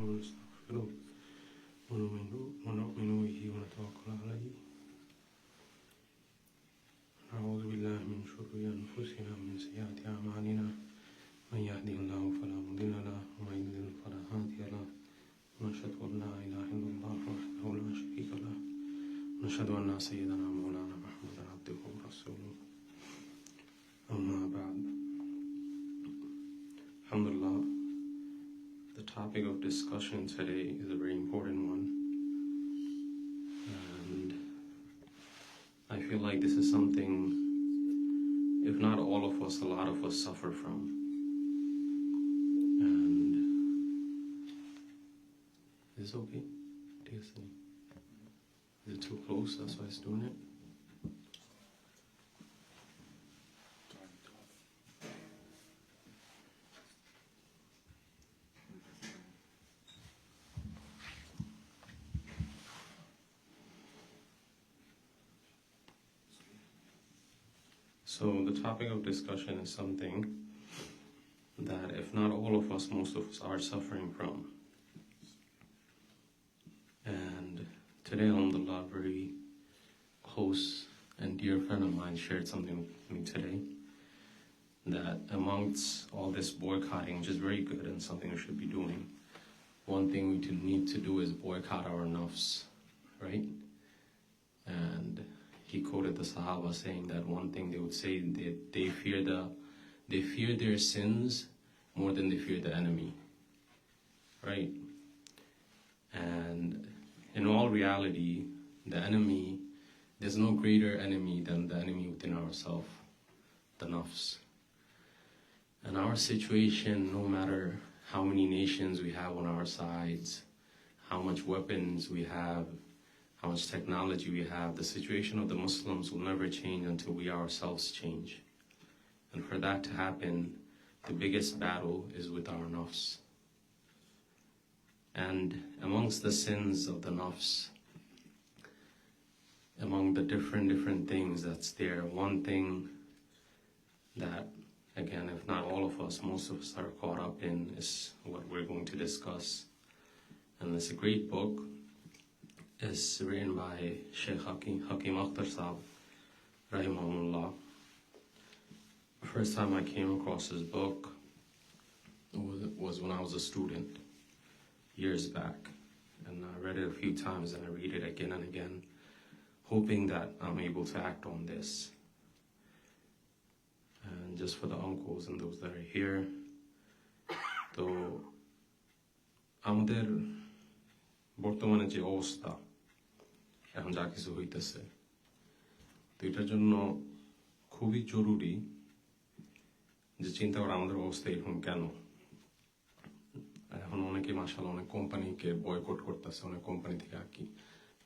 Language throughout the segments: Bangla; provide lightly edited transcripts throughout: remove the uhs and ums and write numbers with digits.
ونستغفره ونؤمن به ونتوكل عليه نعوذ بالله من شرور أنفسنا ومن سيئات أعمالنا من يهده الله فلا مضل له ومن يضلل فلا هادي له ونشهد أن لا إله إلا الله وحده لا شريك له ونشهد أن سيدنا مولانا عبده ورسوله أما بعد. Alhamdulillah, the topic of discussion today is a very important one, and I feel like this is something, if not all of us, a lot of us suffer from. And is it okay? Do you think? Is it too close? That's why it's doing it? So the topic of discussion is something that, if not all of us, most of us are suffering from. And today, alhamdulillah, a very close and dear friend of mine shared something with me today, that amongst all this boycotting, which is very good and something we should be doing, one thing we need to do is boycott our nafs, right? And he quoted the Sahaba saying that one thing they would say, they fear their sins more than they fear the enemy, right? And in all reality, the enemy, there's no greater enemy than the enemy within ourselves, the nafs. And our situation, no matter how many nations we have on our sides, how much weapons we have, how much technology we have, the situation of the Muslims will never change until we ourselves change. And for that to happen, the biggest battle is with our nafs. And amongst the sins of the nafs, among the different things that's there, one thing that, again, if not all of us, most of us are caught up in, is what we're going to discuss. And it's a great book. It's written by Sheikh Hakim Akhtar Sahab, rahimahullah. First time I came across his book was when I was a student, years back. And I read it a few times and I read it again and again, hoping that I'm able to act on this. And just for the uncles and those that are here, তো আমাদের বর্তমানে যে অবস্থা এখন যা কিছু হইতেছে, তো এটার জন্য খুবই জরুরি যে চিন্তা করা আমাদের অবস্থা এরকম কেন। এখন অনেকে মাশাআল্লাহ অনেক কোম্পানিকে বয়কট করতেছে, অনেক কোম্পানি থেকে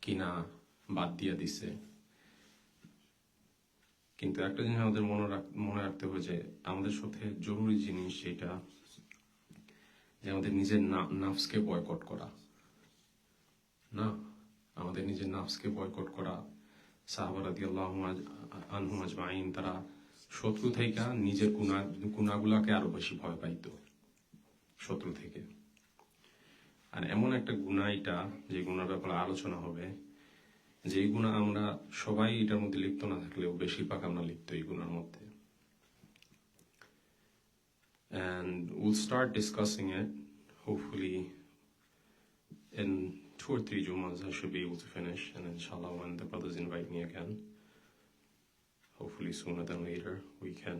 কিনা বাদ দিয়ে দিছে। কিন্তু একটা জিনিস আমাদের মনে রাখতে হবে যে আমাদের সাথে জরুরি জিনিস সেটা যে আমাদের নিজের নাফসকে বয়কট করা না, আমাদের নিজের নাফসকে বয়কট করা। সাহাবা রাদিয়াল্লাহু আনহুম আজমাইন তারা শত্রু থেকে নিজের গুনাহগুলোকে আরো বেশি ভয় পাইতো শত্রু থেকে। আর এমন একটা গুনাহ এটা, যে গুনার ব্যাপারে আলোচনা হবে, যে এই গুনাহ আমরা সবাই এটার মধ্যে লিপ্ত না থাকলেও বেশিরভাগ আমরা লিপ্ত এই গুনার মধ্যে। And we'll start discussing it, hopefully in 2 or 3 Jummahs I should be able to finish, and inshallah when the brothers invite me again, hopefully sooner than later, we can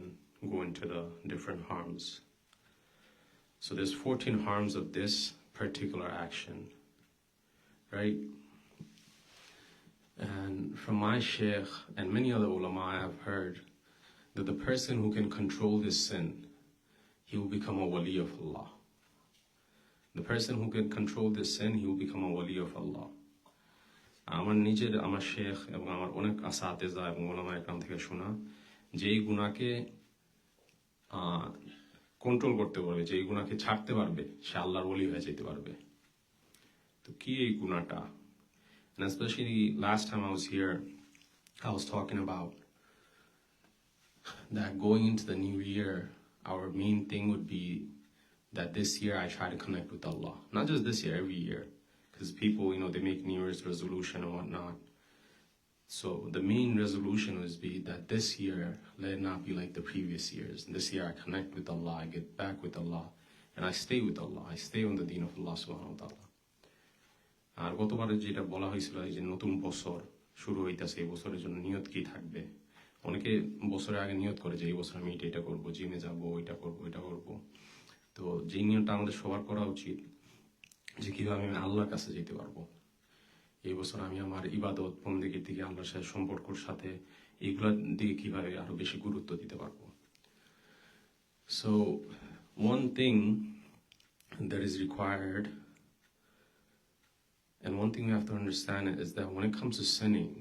go into the different harms. So there's 14 harms of this particular action, right? And from my sheikh and many other ulama, I have heard that the person who can control this sin, he will become a wali of Allah. The person who can control this sin, he will become a wali of Allah. আমার শেখ এবং আমার অনেক আসাতেজা এবং ওলামা একরাম থেকে শোনা, যে এই গুনাহকে কন্ট্রোল করতে পারবে, যে এই গুনাহকে ছাড়তে পারবে, সে আল্লাহর ওলি হয়ে যেতে পারবে। তো কি এই গুনাহটা? And especially last time I was here, I was talking about that going into the new year, our main thing would be that this year I try to connect with Allah. Not just this year, every year. Because people, they make New Year's resolution and whatnot. So the main resolution would be that this year, let it not be like the previous years. This year I connect with Allah, I get back with Allah, and I stay with Allah. I stay on the deen of Allah subhanahu wa ta'ala. আর গতবারে যেটা বলা হয়েছিল যে নতুন বছর শুরু হইতেছে, এই বছরের জন্য নিয়ত কি থাকবে? অনেকে বছরের আগে নিয়ত করে যে এই বছর আমি এটা করবো, জিমে যাবো, এটা করবো। তো যে নিয়তটা আমাদের সবার করা উচিত যে কিভাবে আমি আল্লাহর কাছে যেতে পারবো, এই বছর আমি আমার ইবাদত বন্দেগীর দিকে, আল্লাহর সাথে সম্পর্কের সাথে এইগুলোর দিকে কিভাবে আরো বেশি গুরুত্ব দিতে পারবো। So one thing that is required and one thing we have to understand is that when it comes to sinning,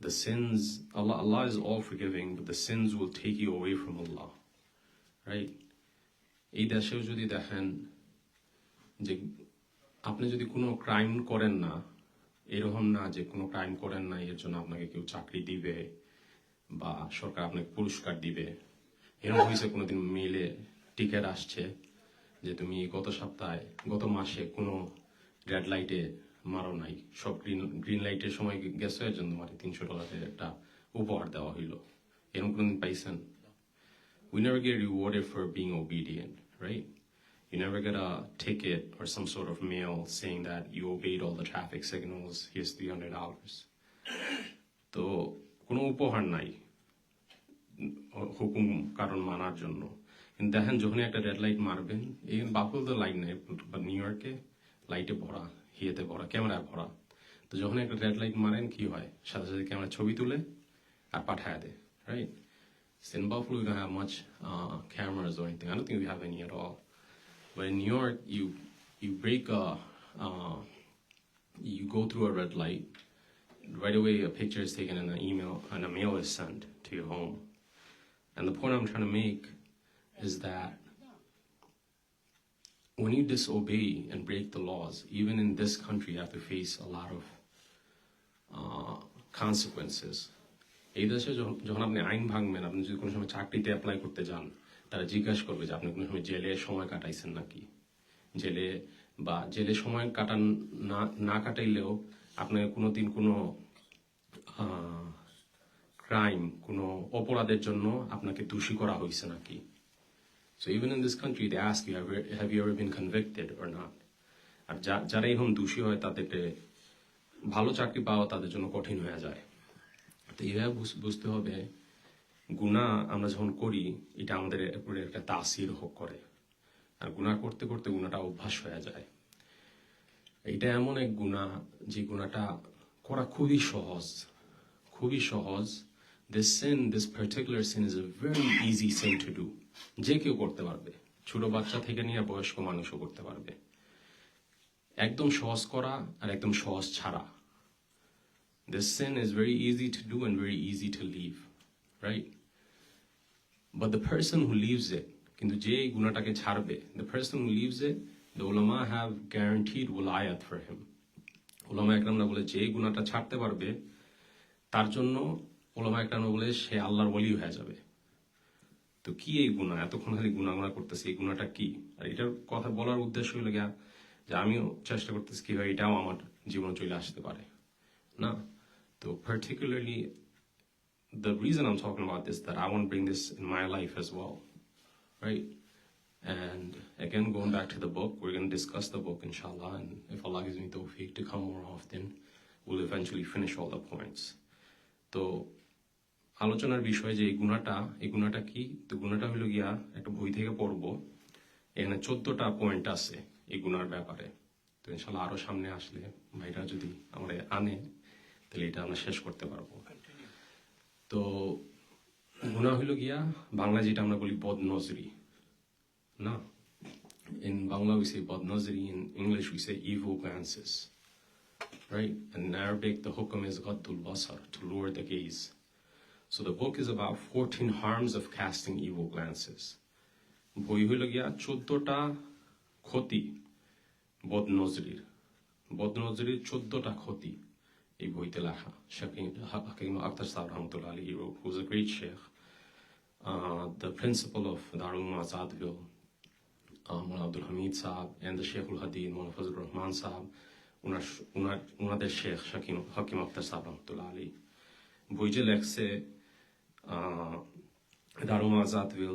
the sins, Allah is all forgiving, but the sins will take you away from Allah, right? এই দেশেও যদি দেখেন যে আপনি যদি কোনো ক্রাইম করেন না, এরকম না যে কোনো ক্রাইম করেন না এর জন্য আপনাকে কেউ চাকরি দিবে বা সরকার আপনাকে পুরস্কার দিবে। এরকম হয়েছে কোনোদিন মেইলে টিকেট আসছে যে তুমি গত মাসে কোনো রেড লাইটে মারো নাই, সব গ্রিন লাইটের সময় গেছো, এর জন্য তোমাকে $300 একটা উপহার দেওয়া হইলো। এরকম কোনোদিন পাইছেন? We never get rewarded for being obedient, right? You never get a ticket or some sort of mail saying that you obeyed all the traffic signals, here's $300. তো কোনো উপহার নাই হুকুম কারণ মানার জন্য। কিন্তু দেখেন যখনই একটা রেড লাইট মারবেন, এই বাপুল তো লাইট নেই, নিউ ইয়র্কে লাইটে ভরা, হিয়েতে ভরা, ক্যামেরায় ভরা। তো যখন একটা রেড লাইট মারেন কি হয়, সাথে সাথে ক্যামেরা ছবি তুলে আর পাঠায় দেয়, right? In Buffalo we don't have much cameras or anything. I don't think we have any at all. But in New York, you break you go through a red light, right away a picture is taken and an email and a mail is sent to your home. And the point I'm trying to make is that when you disobey and break the laws, even in this country, you have to face a lot of consequences. এই দেশে যখন আপনি আইন ভাঙবেন, আপনি যদি কোনো সময় চাকরিতে অ্যাপ্লাই করতে যান, তারা জিজ্ঞাসা করবে যে আপনি কোনো সময় জেলে সময় কাটাইছেন নাকি। জেলে সময় না কাটাইলেও আপনাকে কোনোদিন কোনো ক্রাইম, কোনো অপরাধের জন্য আপনাকে দোষী করা হয়েছে নাকি। So even in this country they ask you, have you ever been convicted or not? আর যারা এরকম দোষী হয় তাদেরকে ভালো চাকরি পাওয়া তাদের জন্য কঠিন হয়ে যায়। তো এইভাবে বুঝতে হবে গুনাহ আমরা যখন করি এটা আমাদের উপরে একটা তাসির করে, আর গুনাহ করতে করতে গুনাহটা অভ্যাস হয়ে যায়। এটা এমন এক গুনাহ যে গুনাহটা করা খুবই সহজ। This particular sin is a very easy sin to do. যে কেউ করতে পারবে, ছোট বাচ্চা থেকে নিয়ে বয়স্ক মানুষও করতে পারবে। একদম সহজ করা আর একদম সহজ ছাড়া। This sin is very easy to do and very easy to leave, right? But the person who leaves it, কিন্তু যে গুনাহটাকে ছাড়বে, the person who leaves it, the ulama have guaranteed wilayat for him. উলামা একরামরা বলে যে গুনাহটা ছাড়তে পারবে তার জন্য উলামা একরামরা বলে সে আল্লাহর ওলি হয়ে যাবে। তো কি এই গুনাহ? এতক্ষণ খালি গুনাহ করতেছি, এই গুনাহটা কি? আর এটার কথা বলার উদ্দেশ্য হলো গিয়া যে আমিও চেষ্টা করতেছি কিভাবে এটাও আমার জীবনে চলে আসতে পারে না। So particularly, the reason I'm talking about this, that I want to bring this in my life as well, right? And again, going back to the book, we're going to discuss the book, inshallah, and if Allah gives me tawfiq to come more often, we'll eventually finish all the points. So, আলোচনার বিষয় যে এই গুনাহটা কি? তো গুনাহটা হলো গিয়া একটা বই থেকে পড়বো, এখানে 14টা পয়েন্ট আছে এই গুনাহর ব্যাপারে। তো ইনশাআল্লাহ আরো সামনে আসলে ভাইরা যদি আমারে আনে তাহলে এটা আমরা শেষ করতে পারবো। তো গুনাহ হলো গিয়া বাংলা যেটা আমরা বলি বদনজরি না, in Bangla we say badnazari, in English we say evil glances, right? And in Arabic the hukam is ghaddul basar, to lower the gaze. So the book is about 14 harms of casting evil glances. বই হলো গিয়া 14টা ক্ষতি বদনজরির 14টা ক্ষতি এই বইতে লেখা। Sheikh Mawlana Abdus, who's a great sheikh, the principal of Darul Azadville, Mawlana Abdul Hamid Sahab, and the Sheikh al-Hadith, Mawlana Fazlur Rahman Sahab, ওনাদের শেখ হাকিম আখতার সাহেব রহমতুল্লাহ আলী বই যে লেখছে দারুম আজাদভিল,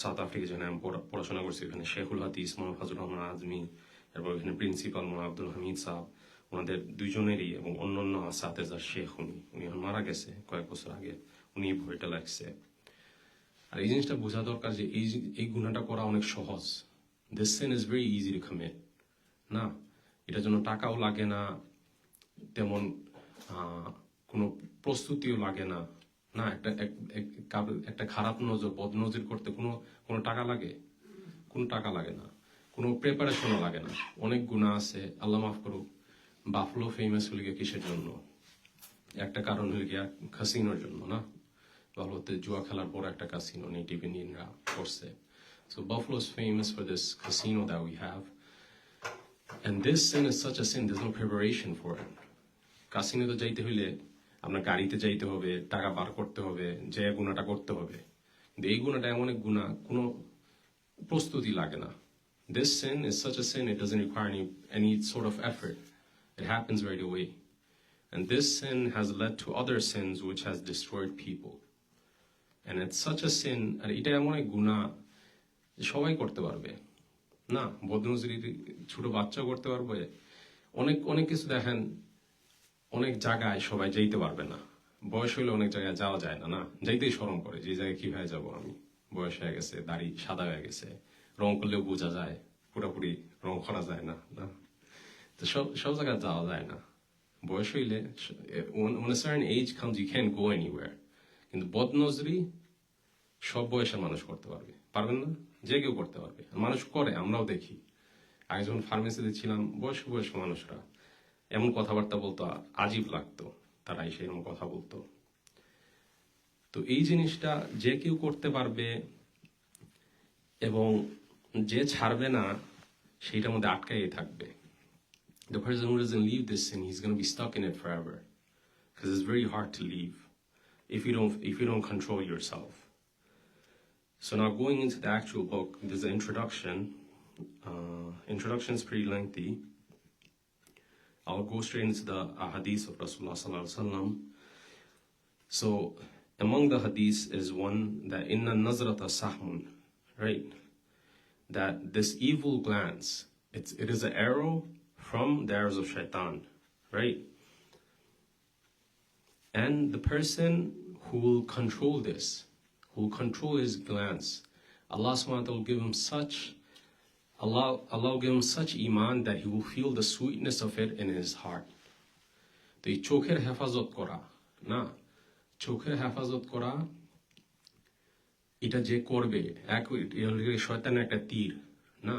সাউথ আফ্রিকা যেখানে আমি পড়াশোনা করছি, এখানে শেখুল হাদিস মৌলানা ফজলুর রহমান আজমি, এরপর এখানে প্রিন্সিপাল মৌলানা আব্দুল হামিদ সাহেব, ওনাদের দুইজনেরই এবং অন্যান্য আসাতেজার শেখ উনি এখন মারা গেছে কয়েক বছর আগে, উনি বইটা লেখছে। আর এই জিনিসটা বোঝা দরকার যে এই গুনাহটা করা অনেক সহজ। This sin is very easy to commit. না, এটার জন্য টাকাও লাগে না, তেমন কোনো প্রস্তুতিও লাগে না। না, একটা খারাপ নজর বদনজর করতে কোনো টাকা লাগে? কোনো টাকা লাগে না, কোনো প্রিপারেশনও লাগে না। অনেক গুনাহ আছে, আল্লাহ মাফ করুক। বাফলো ফেমাস হলে গিয়ে কিসের জন্য? একটা কারণ হয়ে গিয়া কাসিনোর জন্য। না, বাফলোতে জুয়া খেলার পর একটা কাসিনো নেটিভ ইন্ডিয়ানরা করছে। So Buffalo is famous for this casino that we have. And this sin is such a sin, there's no preparation for it. কাসিনোতে যাইতে হইলে আপনার গাড়িতে যাইতে হবে, টাকা বার করতে হবে, যে গুনাহটা করতে হবে। কিন্তু এই গুনাহটা এমন এক গুনাহ, কোনো প্রস্তুতি লাগে না। This sin is such a sin, it doesn't require any sort of effort. It happens right away. And this sin has led to other sins which has destroyed people. And it's such a sin, আর এটা এমন এক গুনাহ সবাই করতে পারবে। না, বদনজরি ছোট বাচ্চাও করতে পারবে। অনেক কিছু দেখেন, অনেক জায়গায় সবাই যাইতে পারবে না। বয়স হইলে অনেক জায়গায় যাওয়া যায় না। না, যাইতেই শরম করে, যে জায়গায় কিভাবে যাবো আমি, বয়স হয়ে গেছে, দাড়ি সাদা হয়ে গেছে, রং করলেও বোঝা যায়, পুরোপুরি রং করা যায় না। না, তো সব জায়গায় যাওয়া যায় না। বয়স হইলে when a certain age comes you can't go anywhere. কিন্তু বদনজরি সব বয়সের মানুষ করতে পারবেন না? যে কেউ করতে পারবে, মানুষ করে, আমরাও দেখি। আগে যখন ফার্মেসিতে ছিলাম, বয়স্ক মানুষরা এমন কথাবার্তা বলতো, আজীব লাগতো, তারা এসে এমন কথা বলতো। তো এই জিনিসটা যে কেউ করতে পারবে, এবং যে ছাড়বে না সেইটার মধ্যে আটকাই থাকবে। The person who doesn't leave this sin, he's going to be stuck in it forever, because it's very hard to leave if you don't control yourself. So now going into the actual book, there's an introduction. Introduction is pretty lengthy. I'll go straight into the hadith of Rasulullah sallallahu alaihi wasallam. So among the hadiths is one that inna nazrata sahmun, right? That this evil glance, it is an arrow from the arrows of shaitan, right? And the person who will control this, who will control his glance, Allah subhanahu wa ta'ala will give him Allah will give him such iman that he will feel the sweetness of it in his heart. তো এই চোখের হেফাজত করা, না, চোখের হেফাজত করা, এটা যে করবে, শয়তানের একটা তীর, না,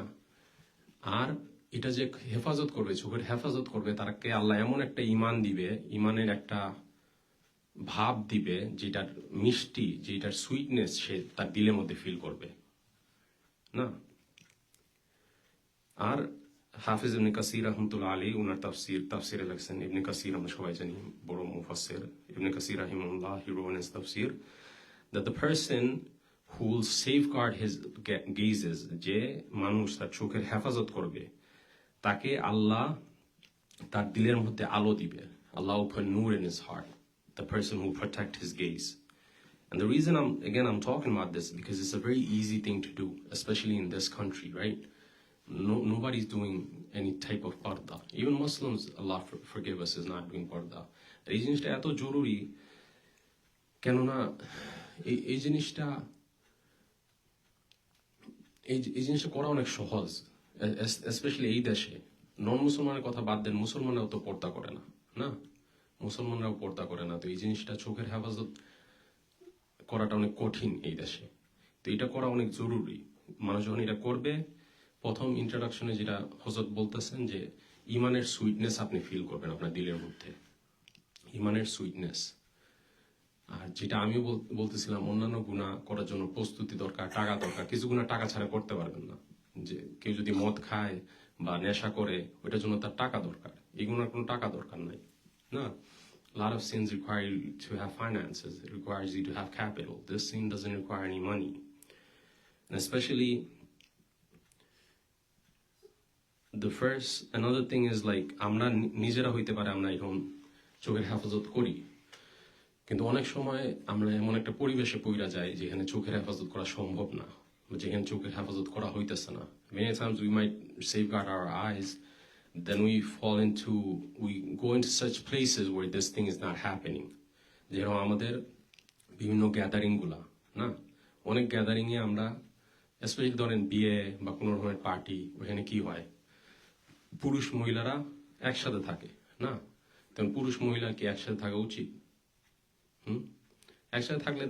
আর এটা যে হেফাজত করবে, চোখের হেফাজত করবে, তাকে আল্লাহ এমন একটা ইমান দিবে, ইমানের একটা ভাব দিবে, যেটার মিষ্টি, যেটার সুইটনেস সে তার দিলের মধ্যে ফিল করবে। না, আর হাফিজ ইবনে কাসির রহমতুল্লাহ আলী উনার তাফসিরে লেখছেন, ইবনে কাসির আমরা সবাই জানি বড় মুফাসসির, ইবনে কাসির রাহিমাহুল্লাহ, he wrote in his tafsir that the person who will safeguard his gazes, যে মানুষ তার চোখের হেফাজত করবে, তাকে আল্লাহ তার দিলের মধ্যে আলো দিবে। Allah will put nur in his heart, the person who will protect his gaze. And the reason I'm talking about this, because it's a very easy thing to do, especially in this country, right? Nobody's doing any type of parda. Even Muslims, Allah forgive us, is not doing parda. এই জিনিসটা এত জরুরি, কেননা এই জিনিসটা করা অনেক সহজ, স্পেশালি এই দেশে। নন মুসলমানের কথা বাদ দেন, মুসলমানরাও তো পর্দা করে না। না, মুসলমানরাও পর্দা করে না। তো এই জিনিসটা, চোখের হেফাজত করাটা অনেক কঠিন এই দেশে। তো এটা করা অনেক জরুরি। মানুষ যখন এটা করবে, প্রথম ইন্ট্রোডাকশনে যেটা হযরত বলতেছেন, যে ইমানের সুইটনেস আপনি ফিল করবেন আপনার দিলের মধ্যে, ইমানের সুইটনেস। আর যেটা আমিও বলতেছিলাম, অন্যান্য গুনাহ করার জন্য প্রস্তুতি দরকার, টাকা দরকার। কিছু গুনাহ টাকা ছাড়া করতে পারবেন না। যে কেউ যদি মদ খায় বা নেশা করে, ওইটার জন্য তার টাকা দরকার। এই গুনার কোনো টাকা দরকার নাই। না, a lot of sins require you to have finances. It requires you to have capital. This sin doesn't require any money. And especially another thing is like আমরা নিজেরা হইতে পারে আমরা এখন চোখের হেফাজত করি, কিন্তু অনেক সময় আমরা এমন একটা পরিবেশে পইরা যাই যেখানে চোখের হেফাজত করা সম্ভব না, যেখানে চোখের হেফাজত করা হইতেছে না. Many times we might safeguard our eyes, then we go into such places where this thing is not happening. যেরকম আমাদের বিভিন্ন গ্যাদারিং গুলা না, অনেক গ্যাদারিং এ আমরা স্পেশালি ধরেন বিয়ে বা কোনো রকমের পার্টি, ওখানে কি হয় পুরুষ মহিলারা একসাথে থাকে না, তখন পুরুষ মহিলা কি একসাথে থাকা উচিত? একসাথে থাকলে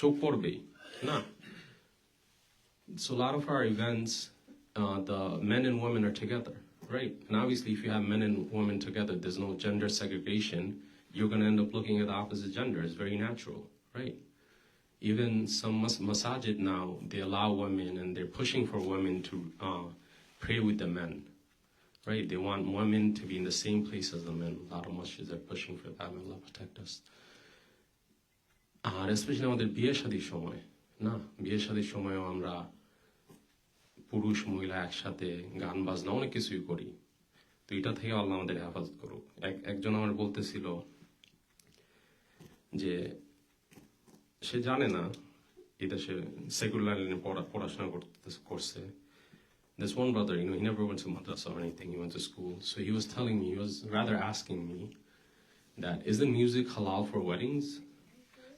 চোখ পড়বেই না. So a lot of our events, the men and women are together, right? And obviously if you have men and women together, there's no gender segregation, you're going to end up looking at the opposite gender. It's very natural, right? Even some masajid now, they allow women and they're pushing for women to pray with the men, right? They want women to be in the same place as the men. A lot of masjids are pushing for that. May Allah protect us. R specially আমাদের বিয়ে শাদীর সময় না, বিয়ে শাদীর সময়ও আমরা পুরুষ মহিলা একসাথে গান বাজনা অনেক কিছুই করি. তো এটা থেকে আল্লাহ আমাদের হেফাজত করুক. একজন আমার বলতেছিল যে সে জানে না এটা সে সেকুলার লাইনে পড়াশোনা করছে. This one brother, he never went to madrasa or anything, he went to school. So he was telling me, he was rather asking me that, is the music halal for weddings?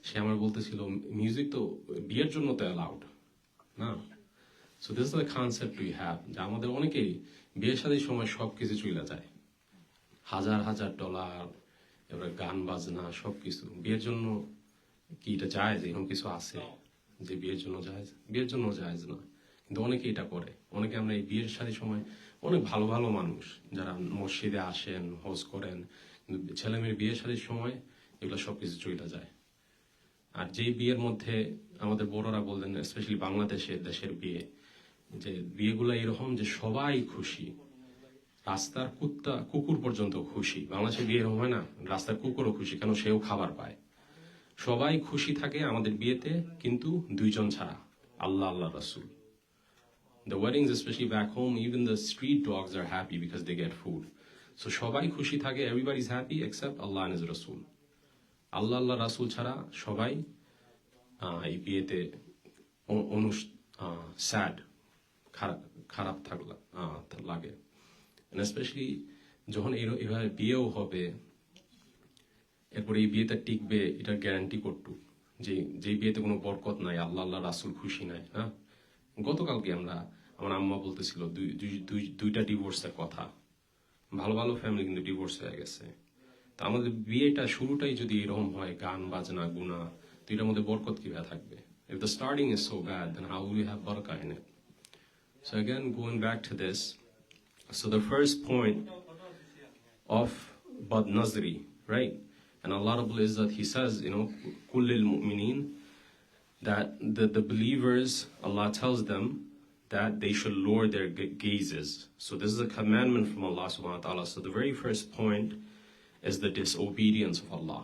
সে আমার বলতেছিল মিউজিক তো বিয়ের জন্য তো অ্যালাউড না. So this is the concept we have, যে আমাদের অনেকেই বিয়ে শাদীর সময় সবকিছু চলে যায়, হাজার হাজার ডলার, এবার গান বাজনা সবকিছু. বিয়ের জন্য কি এটা জায়েজ? এরকম কিছু আছে যে বিয়ের জন্য জায়েজ? বিয়ের জন্য জায়েজ না, কিন্তু অনেকে এটা করে. অনেকে আমরা এই বিয়ের শাদীর সময় অনেক ভালো ভালো মানুষ যারা মসজিদে আসেন, হজ করেন, কিন্তু ছেলে মেয়ের বিয়ে শাদীর সময় এগুলো সবকিছু চলে যায়. আর যেই বিয়ের মধ্যে আমাদের বড়রা বললেন, স্পেশালি দেশের বিয়ে, যে বিয়েগুলো এরকম যে সবাই খুশি, রাস্তার কুকুর পর্যন্ত খুশি. বাংলাদেশে বিয়ে এরকম হয় না, রাস্তার কুকুরও খুশি, কেন সেও খাবার পায়. সবাই খুশি থাকে আমাদের বিয়েতে, কিন্তু দুইজন ছাড়া, আল্লাহ আল্লাহ রাসূল. The weddings, especially back home, even the street dogs are happy because they get food. So সবাই খুশি থাকে, everybody's happy except Allah and His Rasul. আল্লাহ আল্লাহ রাসূল ছাড়া সবাই এই বিয়েতে স্যাড, খারাপ লাগে. স্পেশালি যখন এভাবে বিয়েও হবে, এরপরে এই বিয়েটা টিকবে এটার গ্যারান্টি করটু, যে বিয়েতে কোনো বরকত নাই, আল্লাহ আল্লাহ রাসূল খুশি নাই. হ্যাঁ, গতকালকে আমার আম্মা বলতেছিল দুইটা ডিভোর্সের কথা. ভালো ভালো ফ্যামিলি কিন্তু ডিভোর্স হয়ে গেছে. তা আমাদের বিয়েটা শুরুটাই যদি এরকম হয়, গান বাজনা গুনাহ, তো এটার মধ্যে বরকত কিভাবে থাকবে? If the starting is so bad, then how will we have barakah in it? So again, going back to this, so the first point of Bad Nazri, right? And Allah Rabbul Izzat, He says, kullil mu'mineen, that the believers, Allah tells them that they should lower their gazes. So this is a commandment from Allah subhanahu wa ta'ala. So the very first point is the disobedience of Allah.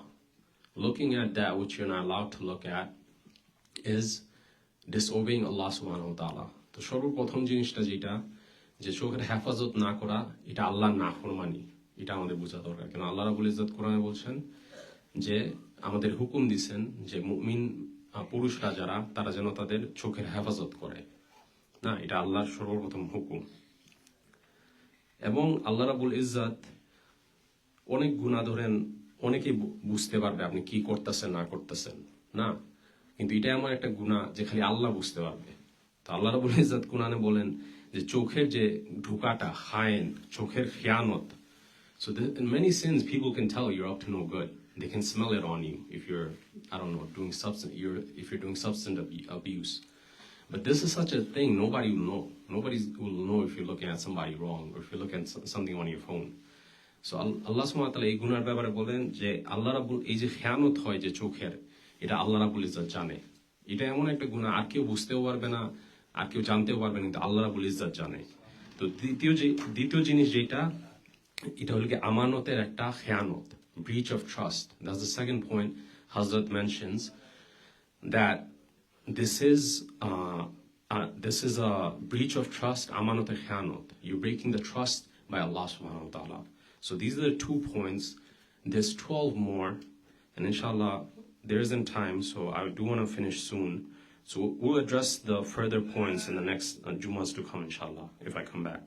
Looking at that which you're not allowed to look at is disobeying Allah subhanahu wa ta'ala. তো সর্বপ্রথম জিনিসটা যেটা, যে চোখের হেফাজত না করা, এটা আল্লাহর নাফরমানি, এটা আমাদের বোঝা দরকার. কেন আল্লাহ রাব্বুল ইজ্জত কোরআনে বলছেন যে আমাদের হুকুম দিচ্ছেন যে মুমিন পুরুষরা যারা, তারা যেন তাদের চোখের হেফাজত করে না, এটা আল্লাহর সর্বপ্রথম হুকুম. এবং আল্লাহ রাব্বুল ইজ্জত অনেক গুনাহ ধরেন অনেকেই বুঝতে পারবে আপনি কি করতেছেন না করতেছেন না, কিন্তু এটা এমন একটা গুনাহ যে খালি আল্লাহ বুঝতে পারবে. তো আল্লাহ রাব্বুল ইজ্জত কোরআনে বলেন যে চোখের যে ঢোকাটা, খায়েন, চোখের খিয়ানত. So in many sins, people can tell you're up to no good. They can smell it on you if you're, I don't know, if you're doing substance abuse. But this is such a thing, nobody will know. Nobody will know if you're looking at somebody wrong or if you're looking at something on your phone. So Allah subhanahu wa ta'ala এই গুনার ব্যাপারে বলেন যে আল্লাহ রাব্বুল, এই যে খেয়ানত হয় যে চোখের, এটা আল্লাহ রাব্বুল ইজ্জত জানে. এটা এমন একটা গুনাহ আর কেউ বুঝতেও পারবে না, আর কেউ জানতেও পারবে না, কিন্তু আল্লাহ রাব্বুল ইজ্জত জানে. তো দ্বিতীয় জিনিস যেটা, এটা হলো কি আমানতের একটা খেয়ানত, breach of trust. That's the second point Hazrat mentions, that this is this is a breach of trust, amanat e khianat. You're breaking the trust by Allah subhanahu wa ta'ala. So these are the 2 points. There's 12 more, and inshallah, there isn't time, so I do want to finish soon. So we'll address the further points in the next Jummahs to come, inshallah, if I come back.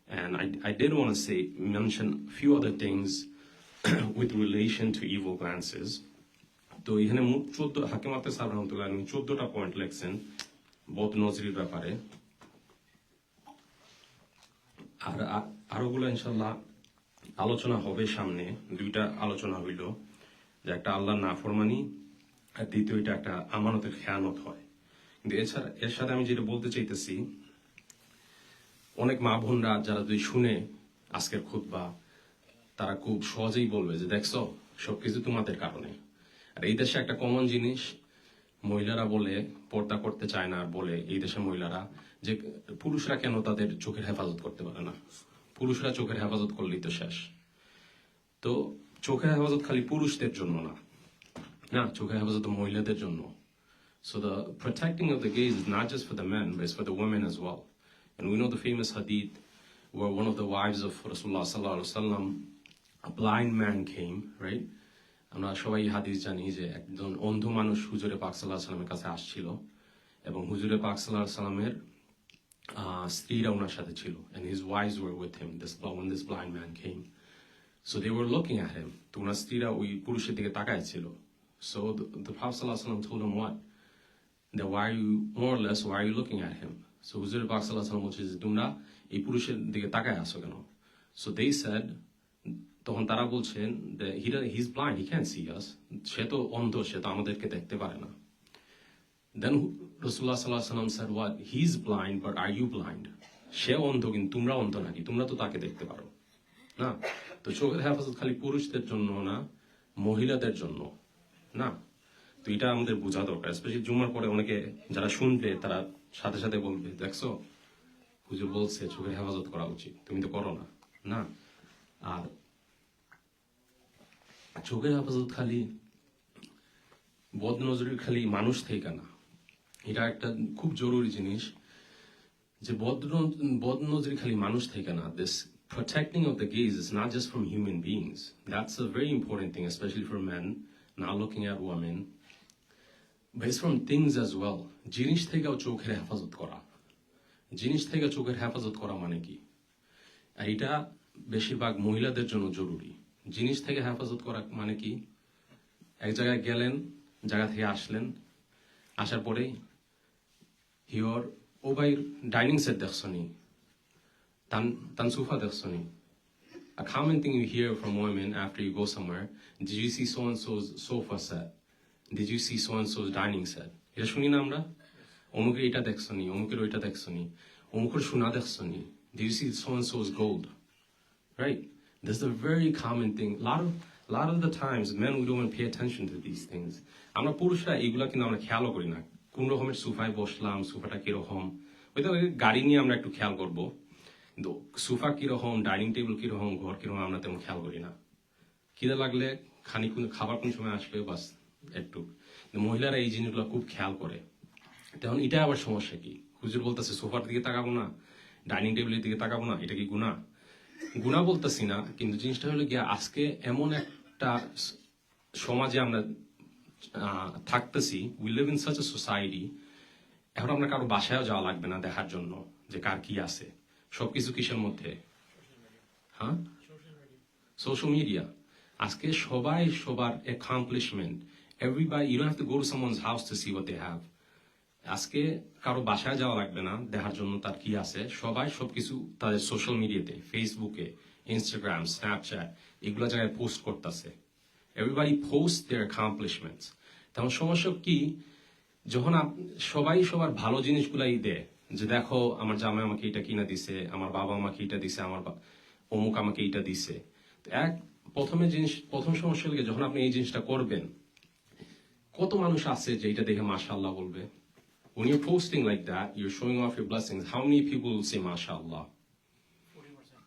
And I did want to mention a few other things with relation to evil glances. তো এখানে মোট 14 হাকিম আতে সাহেব রহমতুল্লাহ আলাইহি 14টা পয়েন্ট লিখছেন বদ নজরির ব্যাপারে। আর আরোগুলো ইনশাআল্লাহ আলোচনা হবে সামনে। 2টা আলোচনা হইল, যে একটা আল্লাহর নাফরমানি আর দ্বিতীয়টা একটা আমানতের খেয়ানত হয়। কিন্তু এছাড়া এর সাথে আমি যেটা বলতে চাইতেছি, অনেক মা বোনরা যারা যদি শুনে আজকের খুতবা, তারা খুব সহজেই বলবে যে দেখছো সবকিছু তোমাদের কারণে। আর এই দেশে একটা কমন জিনিস, মহিলারা বলে পর্দা করতে চায় না, আর বলে এই দেশের মহিলারা যে পুরুষরা কেন তাদের চোখের হেফাজত করতে পারে না, পুরুষরা চোখের হেফাজত করলেই তো শেষ। তো চোখের হেফাজত খালি পুরুষদের জন্য না, না, চোখের হেফাজত মহিলাদের জন্য। So the protecting of the gaze is not just for the men, but it's for the women as well. And we know the famous hadith where one of the wives of Rasulullah sallallahu alaihi wasallam, a blind man came, right? আমরা সবাই হাদিস জানি যে একজন অন্ধ মানুষ হুজুরে পাক সাল্লাল্লাহু আলাইহি ওয়াসাল্লামের কাছে আসছিল, এবং হুজুরে পাক সাল্লাল্লাহু আলাইহি ওয়াসাল্লামের স্ত্রীরা ওনার সাথে ছিল, and his wives were with him when this blind man came. So they were looking at him. তো ওনার স্ত্রীরা ওই পুরুষের দিকে তাকায় ছিল। So the Prophet sallallahu alaihi wasallam told him what? That why are you, more or less, why are you looking at him? So হুজুরে পাক সাল্লাল্লাহু আলাইহি ওয়াসাল্লাম বলছে যে তোমরা এই পুরুষের দিকে তাকায় আসো কেন? So they said, তখন তারা বলছেন that he's blind, he can't see us. সে তো অন্ধ, সে তো আমাদেরকে দেখতে পারে না। Then Rasulullah sallallahu alaihi wasallam said what? He's blind, but are you blind? সে অন্ধ, কিন্তু তোমরা অন্ধ নাকি? তোমরা তো তাকে দেখতে পারো না। তো চোখের হেফাজত খালি পুরুষদের জন্য না, মহিলাদের জন্য না। তো এটা আমাদের বোঝা দরকার। স্পেশালি জুমার পরে অনেকে যারা শুনবে তারা সাথে সাথে বলবে দেখছো হুজুর বলছে চোখের হেফাজত করা উচিত, তুমি তো করো না। না, আর চোখের হেফাজত খালি বদনজরির খালি মানুষ থেকে না, এটা একটা খুব জরুরি জিনিস যে বদনজরি খালি মানুষ থেকে না। This protecting of the gaze is not just from human beings. That's a very important thing, especially for men now looking at women. But it's from things as well. জিনিস থেকেও চোখের হেফাজত করা, জিনিস থেকে চোখের হেফাজত করা মানে কি? আর এটা বেশিরভাগ মহিলাদের জন্য জরুরি। জিনিস থেকে হেফাজত করা মানে কি? এক জায়গায় গেলেন, জায়গা থেকে আসলেন, আসার পরে হিওর ও ভাই ডাইনিং সেট দেখছনি, তান sofa দেখছনি। A common thing you hear from women after you go somewhere, did you see so-and-so's sofa set? Did you see so-and-so's dining set? এটা শুনি না আমরা? অমুকের এটা দেখছনি, অমুকের ওইটা দেখছনি, অমুকের সোনা দেখছনি। Did you see so-and-so's gold? Right? This is a very common thing. A lot of the times, men, we don't even pay attention to these things. আমরা পুরুষরা এগুলা কিন্তু আমরা খেয়ালও করি না। কোন রকমের সোফায় বসলাম, সোফাটা কিরকম, হয়তো গাড়ি নিয়ে আমরা একটু খেয়াল করবো, কিন্তু সোফা কিরকম, ডাইনিং টেবিল কিরকম, ঘর কিরকম আমরা তেমন খেয়াল করি না। খিদে লাগলে খাবার কোন সময় আসবে বাস একটু। মহিলারা এই জিনিসগুলো খুব খেয়াল করে। তখন এটা আবার সমস্যা কি? হুজুর বলতেছে সোফার দিকে তাকাবো না, ডাইনিং টেবিলের দিকে তাকাবো না, এটা কি গুনাহ? গুনাহ বলতেছি না, কিন্তু জিনিসটা হলো গিয়ে আজকে এমন একটা সমাজে আমরা থাকতেছি, we live in such a society, এখন আমরা কারো বাসায়ও যাওয়া লাগবে না দেখার জন্য যে কার কি আছে। সবকিছু কিসের মধ্যে? হ্যাঁ, সোশ্যাল মিডিয়া। আজকে সবাই সবার accomplishment, everybody, you don't have to go to someone's house to see what they have. আজকে কারো বাসায় যাওয়া লাগবে না দেখার জন্য তার কি আছে। সবাই সবকিছু তাদের সোশ্যাল মিডিয়াতে, ফেসবুকে, ইনস্টাগ্রাম, স্ন্যাপচ্যাট, এগুলো জায়গায় পোস্ট করতেছে। এভরিবডি পোস্ট দেয়ার অ্যাকমপ্লিশমেন্টস। তেমন সমস্যা কি, যখন সবাই সবার ভালো জিনিসগুলাই দেয়, যে দেখো আমার জামাই আমাকে এটা কিনা দিছে, আমার বাবা আমাকে এটা দিছে, আমার অমুক আমাকে এটা দিছে। প্রথম সমস্যা হলে যখন আপনি এই জিনিসটা করবেন, কত মানুষ আছে যে এটা দেখে মাশাআল্লাহ বলবে? When you're posting like that, you're showing off your blessings. How many people will say mashallah? 40%.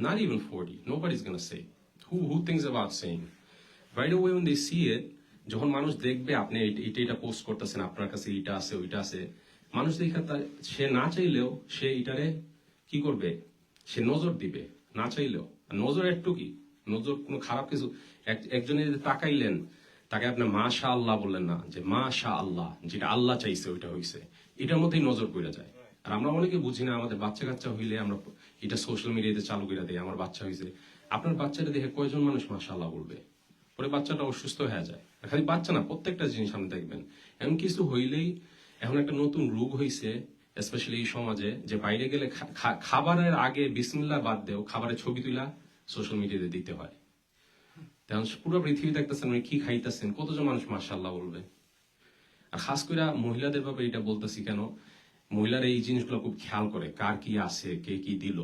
Not even 40. Nobody's going to say. Who thinks about saying? Right away when they see it, যখন মানুষ দেখবে আপনি এটা পোস্ট করতেছেন, আপনার কাছে এটা আছে ওইটা আছে, মানুষ দেখা সে না চাইলেও সে এটারে কি করবে, সে নজর দিবে না চাইলেও। নজর একটু কি, নজর কোনো খারাপ কিছু, একজনের তাকাইলেন, তাকে আপনি মাশা আল্লাহ বললেন না, যে মাশা আল্লাহ, যেটা আল্লাহ চাইছে ওইটা হইছে, এটার মধ্যেই নজর পড়ে যায়। আর আমরা অনেকে বুঝি না, আমাদের বাচ্চা কাচ্চা হইলে আমরা এটা সোশ্যাল মিডিয়াতে চালু করে দিই, আমার বাচ্চা হয়েছে। আপনার বাচ্চাটা দেখে কয়জন মানুষ মাশা আল্লাহ বলবে? পরে বাচ্চাটা অসুস্থ হয়ে যায়। খালি বাচ্চা না, প্রত্যেকটা জিনিস আপনি দেখবেন এমন কিছু হইলেই এখন একটা নতুন রোগ হয়েছে, স্পেশালি এই সমাজে, যে বাইরে গেলে খাবারের আগে বিসমিল্লাহ বাদ দেও, খাবারের ছবি তুলা সোশ্যাল মিডিয়াতে দিতে হয়। তেমন পুরো পৃথিবী দেখতেছেন মানে কি খাইতেছেন, কতজন মানুষ মাশাআল্লাহ বলবে। আর খাস করে মহিলাদের ব্যাপারে এটা বলতেছি কেন, মহিলারা এই জিনিসগুলো খুব খেয়াল করে, কার কি আছে, কে কি দিল।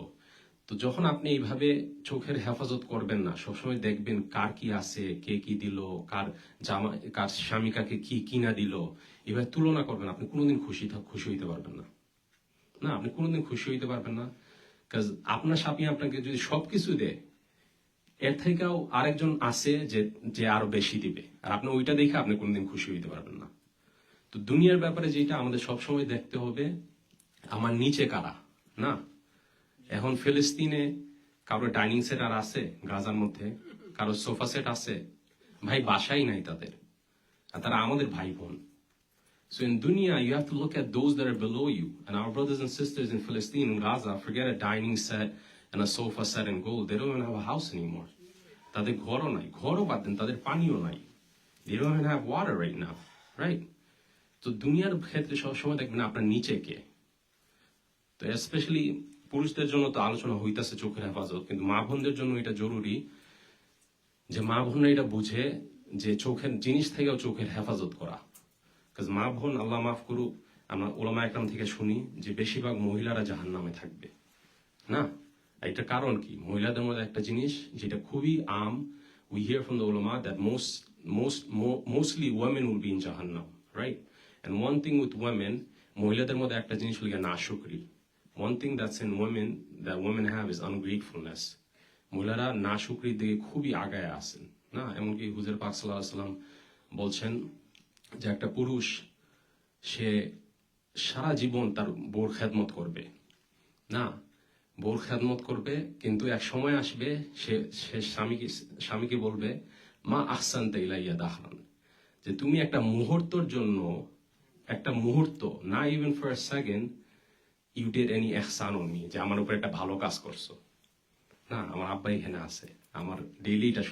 তো যখন আপনি এইভাবে চোখের হেফাজত করবেন না, সবসময় দেখবেন কার কি আছে, কে কি দিল, কার জামা, কার স্বামী কাকে কি কিনা দিল, এভাবে তুলনা করবেন, আপনি কোনোদিন খুশি হইতে পারবেন না। না, আপনি কোনোদিন খুশি হইতে পারবেন না। কাজ আপনার স্বামী আপনাকে যদি সবকিছু দেয়, এর থেকেও আরেকজন আছে যে আরো বেশি দিবে, আর আপনি ওইটা দেখে আপনি কোনোদিন খুশি হইতে পারবেন না। তো দুনিয়ার ব্যাপারে যেটা আমাদের সবসময় দেখতে হবে, আমার নিচে কারা। না, এখন ফিলিস্তিনে কারো ডাইনিং সেট আর আছে, গাজার মধ্যে কারো সোফা সেট আছে, ভাই বাসাই নাই তাদের, আর তারা আমাদের ভাই বোন। So in dunya, you have to look at those that are below you. And our brothers and sisters in Palestine and Gaza, forget a dining set and a sofa set in gold. They don't even have a house anymore. তাদের ঘরও নাই, ঘরও বাদ দেন, তাদের পানিও নাই। They don't even have water right now, right? তো দুনিয়ার ক্ষেত্রে সবসময় দেখবেন আপনার নিচে কে। তো স্পেশালি পুরুষদের জন্য তো আলোচনা হইতাছে চোখের হেফাজত, কিন্তু মা বোনদের জন্য এটা জরুরি যে মা বোনরা এটা বুঝে যে চোখের জিনিস থেকেও চোখের হেফাজত করা। মা বোন, আল্লাহ মাফ করুক, আমরা ওলামা একরাম থেকে শুনি যে বেশিরভাগ মহিলারা জাহান্নামে থাকবে। না, এটা কারণ কি? মহিলাদের মধ্যে একটা জিনিস যেটা খুবই আম, we hear from the ulama that mostly women will be in Jahannam, right? And one thing with women, মহিলাদের মধ্যে একটা জিনিস হলো নাশুকরি। One thing that's in women that women have is ungratefulness. মহিলারা নাশুকরির দিকে খুবই আগায় আছেন। না, এমনকি হুজুর পাক সাল্লাল্লাহু আলাইহি ওয়াসাল্লাম বলছেন যে একটা পুরুষ সে সারা জীবন তার বউর খেদমত করবে, না বউর খেদমত করবে, কিন্তু এক সময় আসবে সে স্বামীকে বলবে মা আহসানতা ইলাইয়া দাহরান, যে তুমি একটা মুহূর্তের জন্য, একটা মুহূর্ত, না even for a second, you did any ইহসান অন মি, যে আমার উপর একটা ভালো কাজ করছো। না, আমার আব্বা এখানে আছে, আমার ডেইলি এটা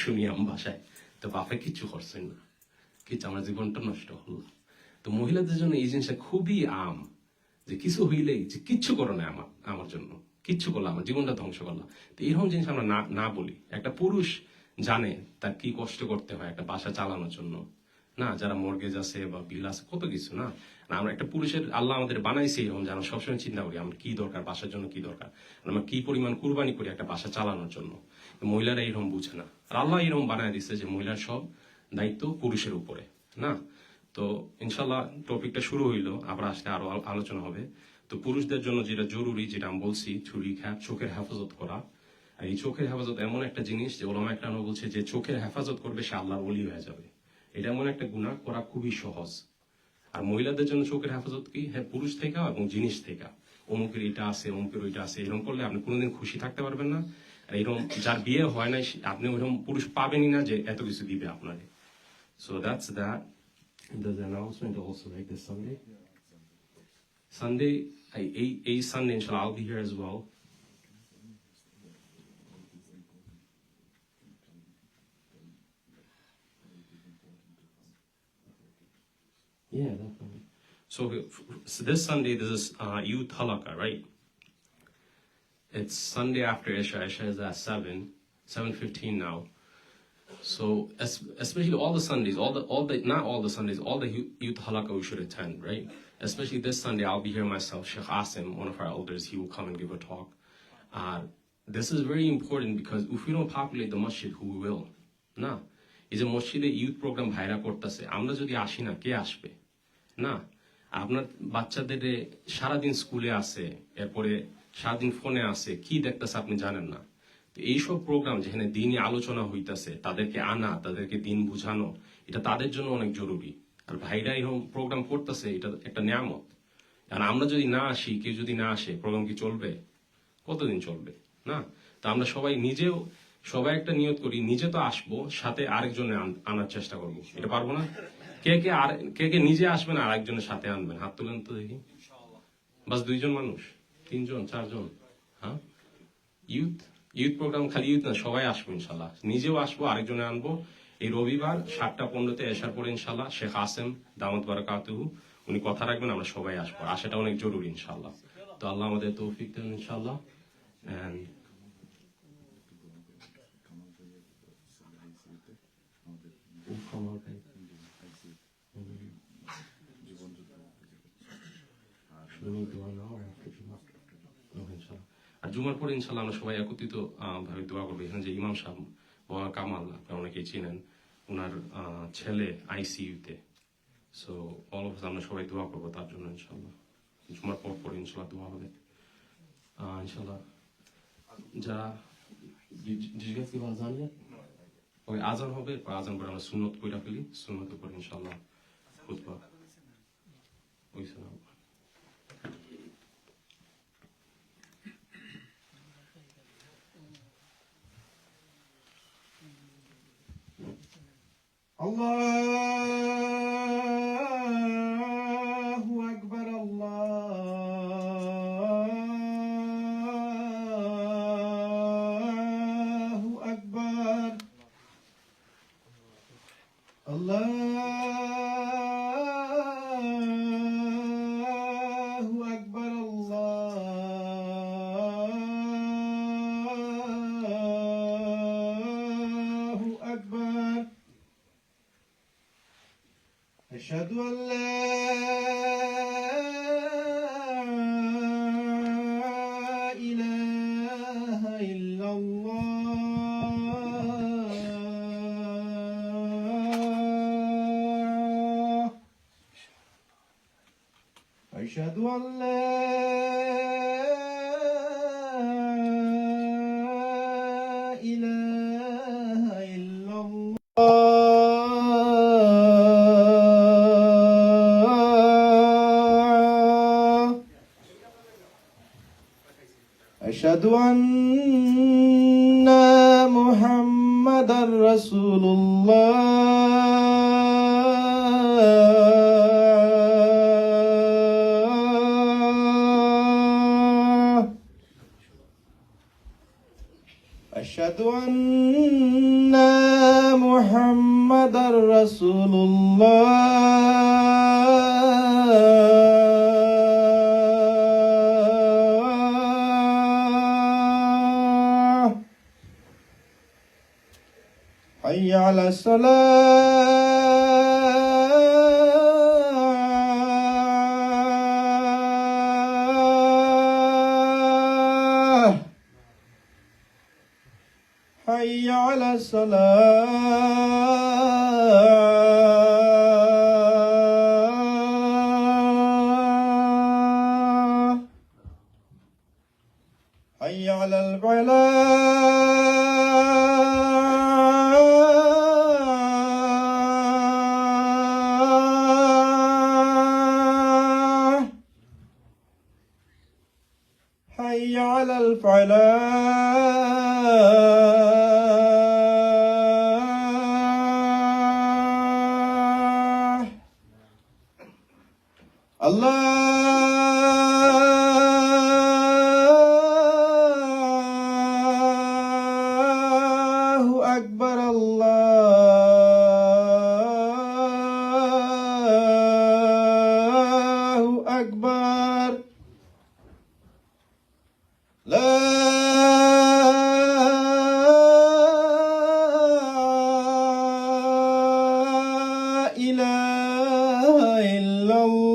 শুনি আমার বাসায়, তো বাপে কিচ্ছু করছেন না, কিছু আমার জীবনটা নষ্ট হলো। তো মহিলাদের জন্য এই জিনিসটা খুবই আম, যে কিছু হইলেই যে কিচ্ছু করো না আমার জন্য, কিচ্ছু করলো, আমার জীবনটা ধ্বংস করলো। তো এরকম জিনিস আমরা না বলি। একটা পুরুষ জানে তার কি কষ্ট করতে হয় একটা বাসা চালানোর জন্য, না যারা মর্গেজ আছে বা বিল আছে, কত কিছু। না, আমরা একটা পুরুষের আল্লাহ আমাদের বানাইছে এরকম, যেন সবসময় চিন্তা করি আমার কি দরকার, বাসার জন্য কি দরকার, আমরা কি পরিমাণ কুরবানি করি একটা বাসা চালানোর জন্য। মহিলারা এরকম বুঝে না, আর আল্লাহ এরকম বানায় দিচ্ছে যে মহিলার সব দায়িত্ব পুরুষের উপরে। না, তো ইনশাল্লাহ টপিকটা শুরু হইলো, আবার আজকে আরো আলোচনা হবে। তো পুরুষদের জন্য যেটা জরুরি, যেটা আমি বলছি, চোখের হেফাজত করা। আর এই চোখের হেফাজত এমন একটা জিনিস যে ওলামা একরাম বলছে যে চোখের হেফাজত করবে সে আল্লাহর ওলি হয়ে যাবে। এটা এমন একটা গুনাহ করা খুবই সহজ। আর মহিলাদের জন্য চোখের হেফাজত কি? হ্যাঁ, পুরুষ থেকে এবং জিনিস থেকে, অমুকের এটা আছে, অমুকের ওইটা আছে, এরকম করলে আপনি কোনোদিন খুশি থাকতে পারবেন না। আর এরকম যার বিয়ে হয় নাই, আপনি ওইরকম পুরুষ পাবেনই না যে এত কিছু দিবে আপনাকে। So that's that. The announcement also, like this Sunday. Sunday, a Sunday, inshallah, I'll be here as well. Yeah, definitely. So this Sunday, this is youth halakha, right? It's Sunday after Isha. Isha is at 7:15 now. So especially all the Sundays, not all the Sundays, all the youth halakha we should attend, right? Especially this Sunday, I'll be here myself. Sheikh Asim, one of our elders, he will come and give a talk. This is very important because if we don't populate the masjid, who will? না, এই যে মসজিদে ইউথ প্রোগ্রাম ভাইরা করতেছে, আমরা যদি আসি না, কে আসবে? না, আপনার বাচ্চাদের সারাদিন স্কুলে আছে, এরপরে সারাদিন ফোনে আছে, কি দেখতেছে আপনি জানেন না। তো এইসব প্রোগ্রাম যেখানে দিনই আলোচনা হইতাছে, তাদেরকে আনা, তাদেরকে দিন বুঝানো, এটা তাদের জন্য অনেক জরুরি। আর ভাইরা এরকম প্রোগ্রাম করতেছে, এটা একটা নিয়ামত। আর আমরা যদি না আসি, কেউ যদি না আসে, প্রোগ্রাম কি চলবে? কতদিন চলবে? না। তা আমরা সবাই নিজেও সবাই একটা নিয়ত করি, নিজে তো আসবো, সাথে আরেকজনে আনার চেষ্টা করবো। এটা পারবো না? কে কে নিজে আসবেন আর আরেকজনের সাথে আনবেন? হাত তুলেন তো দেখি। বাস 2 জন মানুষ, 3 জন, 4 জন? হ্যাঁ, ইউথ ইউথ প্রোগ্রাম খালি ইউথ না, সবাই আসবো ইনশাল্লাহ। নিজেও আসবো, আরেকজনে আনবো। এই রবিবার 7টা 15-তে এসার পরে ইনশাল্লাহ শেখ আসেম দামাত বারাকাতুহু উনি কথা রাখবেন, আমরা সবাই আসবো। আসাটা অনেক জরুরি ইনশাল্লাহ। তো আল্লাহ আমাদের তৌফিক দেন ইনশাল্লাহ। And আর জুমার পরে ইনশাল্লাহ আমরা সবাই একত্রিত ভাবে দোয়া করবো। এখানে যে ইমাম সাহেব মৌলানা কামাল, আপনারা অনেকেই চিনেন, ওনার ছেলে আইসিইউতে। সো অল অফ আমরা সবাই দোয়া করবো তার জন্য ইনশাল্লাহ। জুমার পর ইনশাল্লাহ দোয়া হবে ইনশাল্লাহ। যারা জিজ্ঞেস কি আজান ওই আজান হবে, আজান করে আমরা সুন্নত কইরা ফেলি, সুন্নতের পর ইনশাল্লাহ খুতবা ওই সালাম। আল্লাহু আকবার, আল্লাহু আকবার, আল্লাহু আকবার, আল্লাহু আকবার। أشهد أن لا إله إلا الله. أشهد أن لا إله إلا الله. أشهد أن محمدا رسول الله. أشهد أن محمدا رسول الله. حي على الصلاة. حي على الصلاة. حي على الفلاح. حي على الفلاح. الله أكبر، الله أكبر. لا إله إلا الله.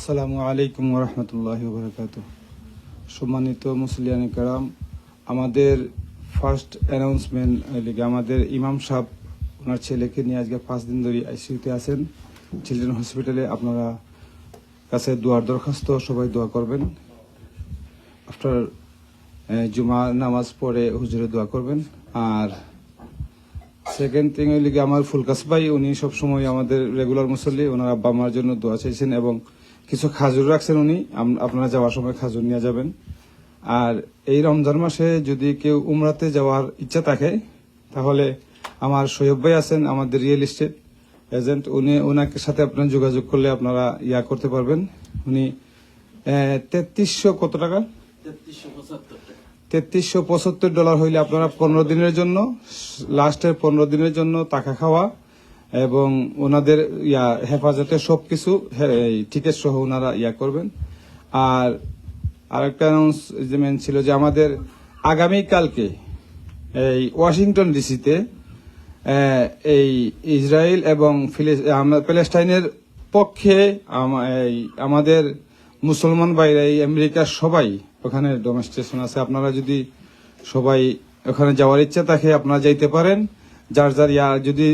আসসালামু আলাইকুম ওয়া রাহমাতুল্লাহি ওয়া বারাকাতুহু। সম্মানিত মুসলিয়ান কেরাম, আমাদের ফার্স্ট অ্যানাউন্সমেন্ট লিগে আমাদের ইমাম সাহেব ওনার ছেলেকে নিয়ে আজকে 5 দিন ধরে আইসিইউতে আছেন চিলড্রেন হসপিটালে। আপনারা কাছে দোয়ার দরখাস্ত, সবাই দোয়া করবেন। আফটার জুমা নামাজ পড়ে হুজুরে দোয়া করবেন। আর সেকেন্ড থিং হইলে কি আমার ফুলকাস ভাই, উনি সবসময় আমাদের রেগুলার মুসল্লি, ওনার আব্বা আমার জন্য দোয়া চাইছেন এবং কিছু খাজুর রাখছেন উনি, আপনারা যাওয়ার সময় খাজুর নিয়ে যাবেন। আর এই রমজান মাসে যদি কেউ উমরাতে যাওয়ার ইচ্ছা থাকে তাহলে আমার সৈয়ব ভাই আছেন আমাদের রিয়েল এস্টেট এজেন্ট, ওনাকে সাথে আপনারা যোগাযোগ করলে আপনারা করতে পারবেন। উনি 3300 কত টাকা, $3375 হইলে আপনারা 15 দিনের জন্য, লাস্টের 15 দিনের জন্য টাকা খাওয়া এবং ওনাদের হেফাজতে সবকিছু টিকিট সহ ওনারা করবেন। আর আরেকটা অ্যানাউন্সমেন্ট ছিল যে আমাদের আগামীকালকে এই ওয়াশিংটন ডিসিতে এই ইসরায়েল এবং প্যালেস্টাইনের পক্ষে আমাদের মুসলমান ভাইরা, এই আমেরিকার সবাই ওখানে ডেমনস্ট্রেশন আছে। আপনারা যদি সবাই ওখানে যাওয়ার ইচ্ছা থাকে আপনারা যাইতে পারেন। যার যদি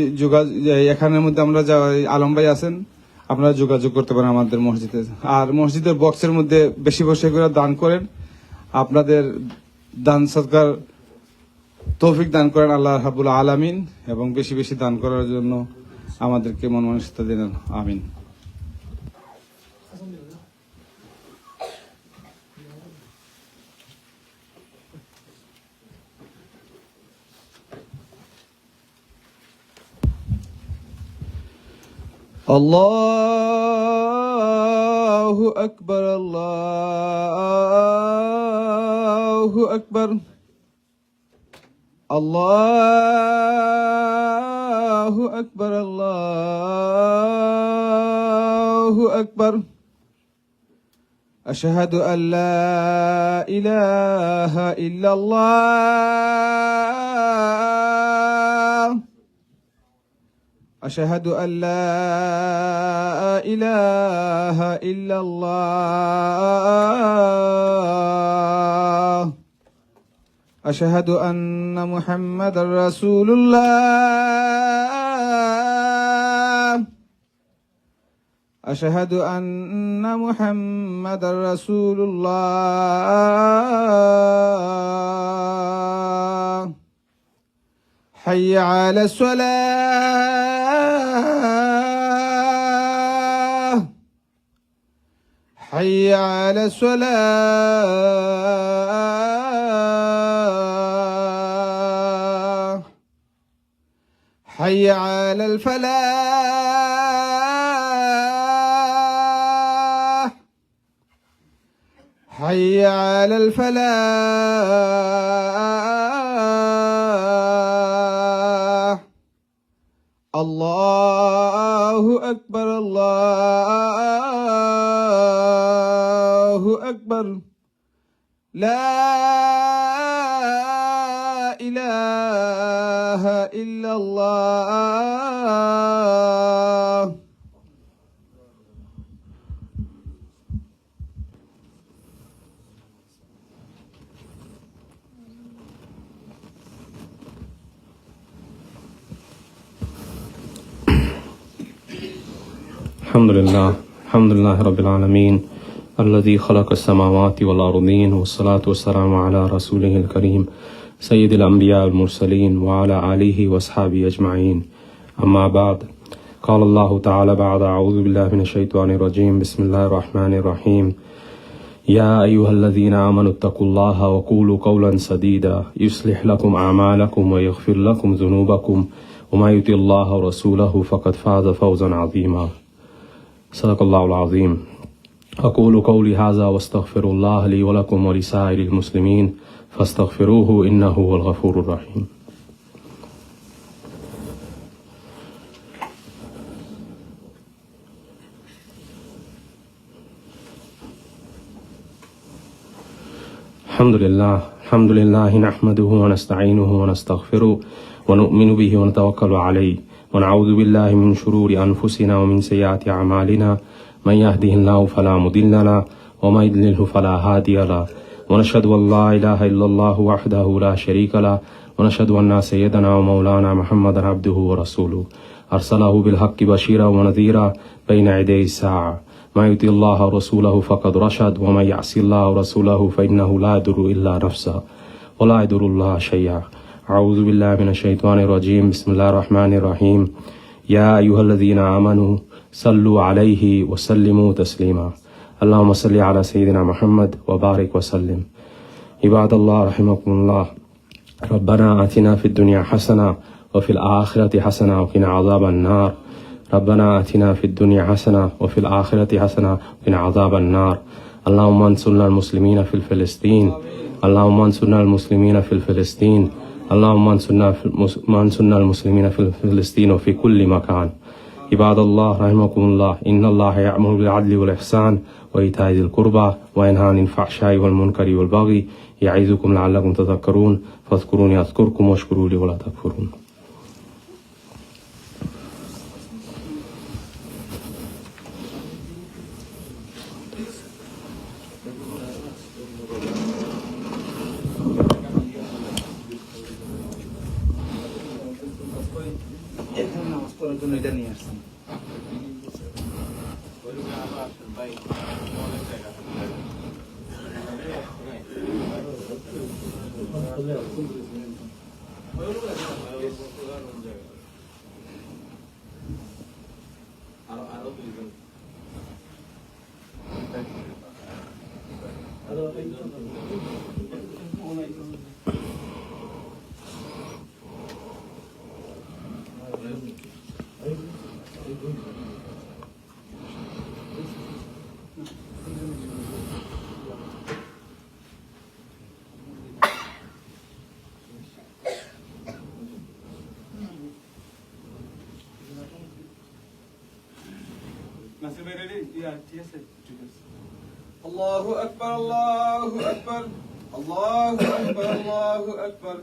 এখানের মধ্যে আমরা আলম ভাই আছেন, আপনারা যোগাযোগ করতে পারেন আমাদের মসজিদে। আর মসজিদের বক্সের মধ্যে বেশি বেশি করে দান করেন, আপনাদের দান সদকার তৌফিক দান করেন আল্লাহ রাব্বুল আলামিন, এবং বেশি বেশি দান করার জন্য আমাদেরকে মন মানসিকতা দেন, আমিন। আল্লাহু আকবার, আল্লাহু আকবার, আল্লাহু আকবার, আল্লাহু আকবার। আশহাদু আল্লা ইলাহা ইল্লাল্লাহ, আশহাদু আল্লা ইলাহা ইল্লাল্লাহ, আশহাদু আন্না মুহাম্মাদার রাসূলুল্লাহ, আশহাদু আন্না মুহাম্মাদার রাসূলুল্লাহ। হাইয়া আলাস সালাহ, হাইয়া আলাস সালাহ, হাইয়া আলাল ফালাহ, হাইয়া আলাল ফালাহ। আল্লাহু আকবার, আল্লাহু আকবার, লা ইলাহা ইল্লাল্লাহ। الحمد لله رب العالمين الذي خلق السماوات والأرضين، والصلاة والسلام على رسوله الكريم سيد الأنبياء والمرسلين وعلى آله وأصحابه أجمعين. أما بعد، قال الله تعالى بعد أعوذ بالله من الشيطان الرجيم بسم الله الرحمن الرحيم. يا أيها الذين آمنوا اتقوا الله وقولوا قولا سديدا يصلح لكم أعمالكم ويغفر لكم ذنوبكم وما يطع الله ورسوله فقد فاز فوزا عظيما. صدق الله العظيم. أقول قولي هذا واستغفر الله لي ولكم ولسائر المسلمين فاستغفروه إنه هو الغفور الرحيم. الحمد لله نحمده ونستعينه ونستغفره ونؤمن به ونتوكل عليه ونعوذ بالله من شرور أنفسنا ومن سيئات أعمالنا من يهده الله فلا مضل له ومن يضلله فلا هادي له ونشهد أن لا إله إلا الله وحده لا شريك له ونشهد أن سيدنا ومولانا محمدا عبده ورسوله أرسله بالحق بشيرا ونذيرا بين يدي الساعة ما يطيع الله ورسوله فقد رشد ومن يعصي الله ورسوله فإنه لا يضر إلا نفسه ولا يضر الله شيئا. أعوذ بالله من الشيطان الرجيم. بسم الله الرحمن الرحيم. يا أيها الذين آمنوا صلوا عليه وسلموا تسليما. اللهم صل على سيدنا محمد وبارك وسلم. عباد الله رحمكم الله، ربنا آتنا في الدنيا حسنة وفي الآخرة حسنة وقنا عذاب النار. ربنا آتنا في الدنيا حسنة وفي الآخرة حسنة وقنا عذاب النار. اللهم انصرنا المسلمين في فلسطين. اللهم انصرنا المسلمين في فلسطين. اللهم انصرنا المسلمين في فلسطين وفي كل مكان. عباد الله رحمكم الله، إن الله يأمر بالعدل والإحسان وإيتاء ذي القربى وينهى عن الفحشاء والمنكر والبغي يعظكم لعلكم تذكرون. فاذكروني أذكركم واشكروا لي ولا تكفرون. الله أكبر الله أكبر الله أكبر الله أكبر.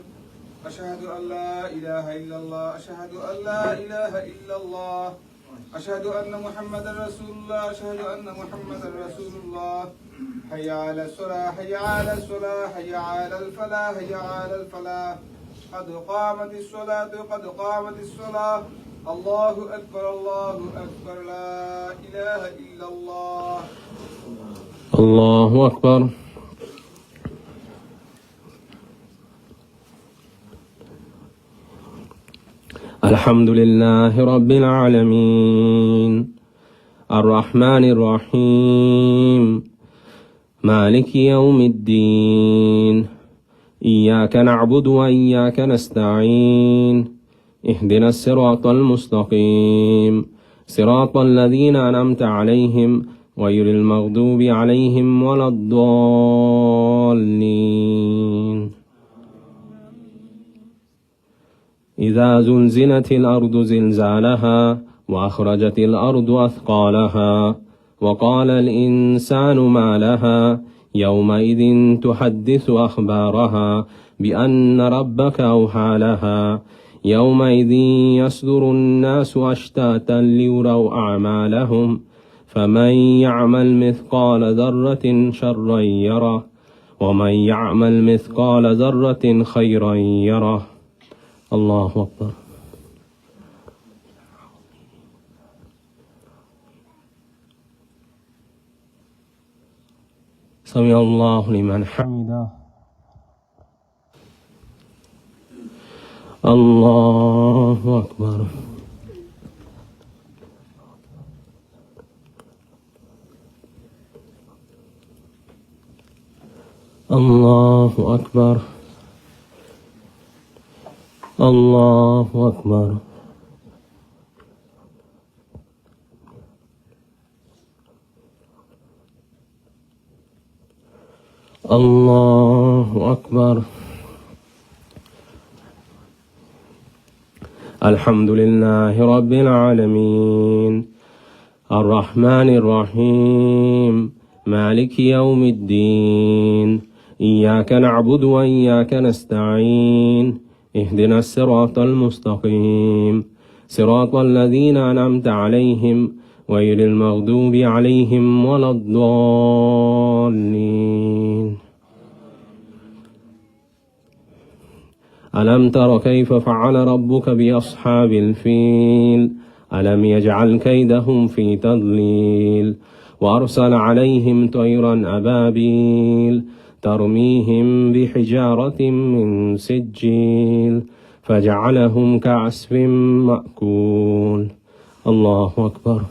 أشهد أن لا إله إلا الله أشهد أن لا إله إلا الله أشهد أن محمدا رسول الله أشهد أن محمدا رسول الله. حي على الصلاة حي على الصلاة حي على الفلاح حي على الفلاح. قد قامت الصلاة قد قامت الصلاة. الله أكبر لا إله إلا الله. الله أكبر. الحمد لله رب العالمين الرحمن الرحيم مالك يوم الدين إياك نعبد وإياك نستعين اهدنا الصراط المستقيم صراط الذين أنعمت عليهم غير المغضوب عليهم ولا الضالين. إذا زلزلت الأرض زلزالها وأخرجت الأرض أثقالها وقال الإنسان ما لها يومئذ تحدث أخبارها بأن ربك أوحى لها يومئذ يصدر الناس أشتاتا ليروا أعمالهم فمن يعمل مثقال ذرة شرا يره ومن يعمل مثقال ذرة خيرا يره. الله أكبر. سمع الله لمن حمده. الله أكبر. الله أكبر. الله أكبر. الله أكبر. الحمد لله رب العالمين الرحمن الرحيم مالك يوم الدين إياك نعبد وإياك نستعين اهدنا الصراط المستقيم صراط الذين أنعمت عليهم غير المغضوب عليهم ولا الضالين. ألم تر كيف فعل ربك بأصحاب الفيل ألم يجعل كيدهم في تضليل وأرسل عليهم طيرا أبابيل ترميهم بحجارة من سجيل فجعلهم كعصف مأكول. الله أكبر.